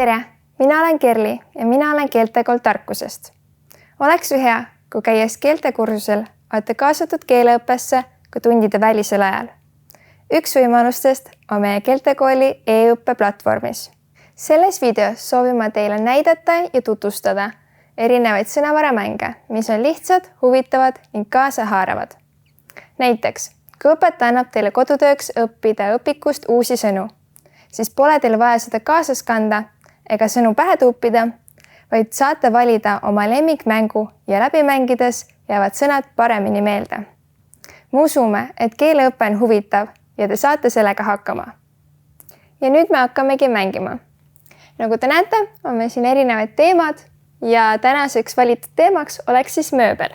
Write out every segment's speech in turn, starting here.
Tere! Mina olen Kerli ja mina olen Keeltekool tarkusest. Oleks hea, kui käies keeltekursusel olete kaasatud keeleõppesse ka tundide välisel ajal. Üks võimalustest on meie Keeltekooli e-õppe platvormis. Selles videos soovime teile näidata ja tutvustada erinevaid sõnavaramänge, mis on lihtsad, huvitavad ning kaasahaaravad. Näiteks, kui õpetaja annab teile kodutööks õppida õpikust uusi sõnu, siis pole teil vaja seda kaasas kanda ega sõnu pähe tuupida, vaid saate valida oma lemmikmängu ja läbi mängides jäävad sõnad paremini meelde. Me usume, et keeleõpe on huvitav ja te saate sellega hakkama. Ja nüüd me hakkamegi mängima. Nagu te näete, on meil siin erinevad teemad ja tänaseks valitud teemaks oleks siis mööbel.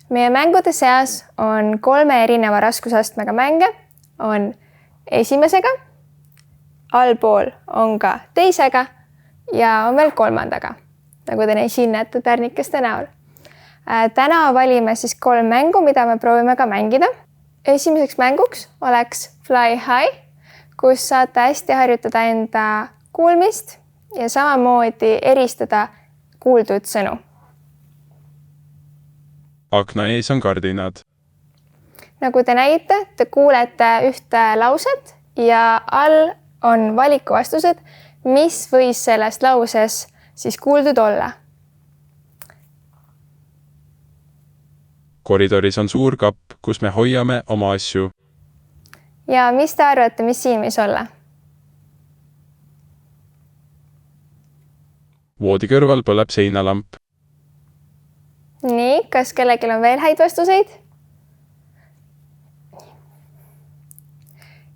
Meie mängude seas on 3 erineva raskusastmega mänge, on esimesega, allpool on ka teisega ja on veel 3. Nagu te siin näete tärnikeste näol. Täna valime siis 3 mängu, mida me proovime ka mängida. Esimeseks mänguks oleks Fly High, kus saate hästi harjutada enda kuulmist ja samamoodi eristada kuuldud sõnu. Akna ees on kardinad. Nagu te näite, te kuulete ühte lauset ja all on valikuvastused, mis võis sellest lauses siis kuuldud olla. Koridoris on suur kapp, kus me hoiame oma asju. Ja mis te arvate, mis siin võis olla? Voodi kõrval põleb seinalamp. Nii, kas kellelgi on veel häid vastuseid?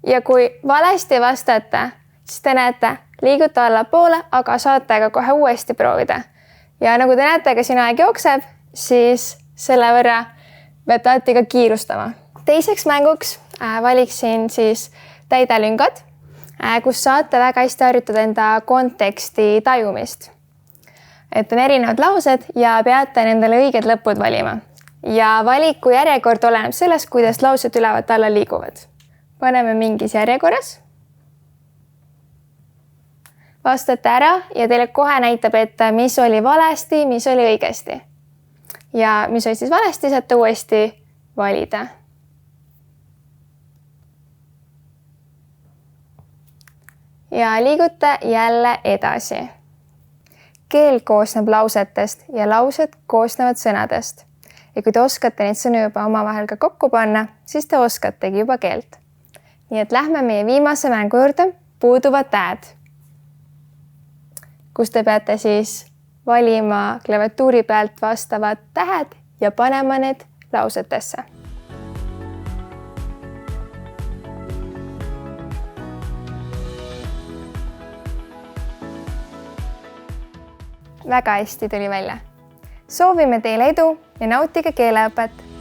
Ja kui valesti vastate, siis te näete, liiguta allapoole, aga saate ka kohe uuesti proovida. Ja nagu te näete, ka siin aeg jookseb, siis selle võrra peate alati ka kiirustama. Teiseks mänguks valiksin siis täidelüngad, kus saate väga hästi harjutada enda konteksti tajumist. Et on erinevad laused ja peate nendele õiged lõpud valima. Ja valiku järjekord oleneb sellest, kuidas laused ülevalt alla liiguvad. Paneme mingis järjekorras. Vastate ära ja teile kohe näitab, et mis oli valesti, mis oli õigesti. Ja mis oli siis valesti, saate uuesti valida. Ja liigute jälle edasi. Keel koosneb lausetest ja laused koosnevad sõnadest. Ja kui te oskate neid sõnu juba omavahel ka kokku panna, siis te oskategi juba keelt. Nii et lähme meie viimase mängu juurde, puuduvad tähed, kus te peate siis valima klaviatuuri pealt vastavad tähed ja panema need lausetesse. Väga hästi tuli välja. Soovime teile edu ja nautige keeleõpet!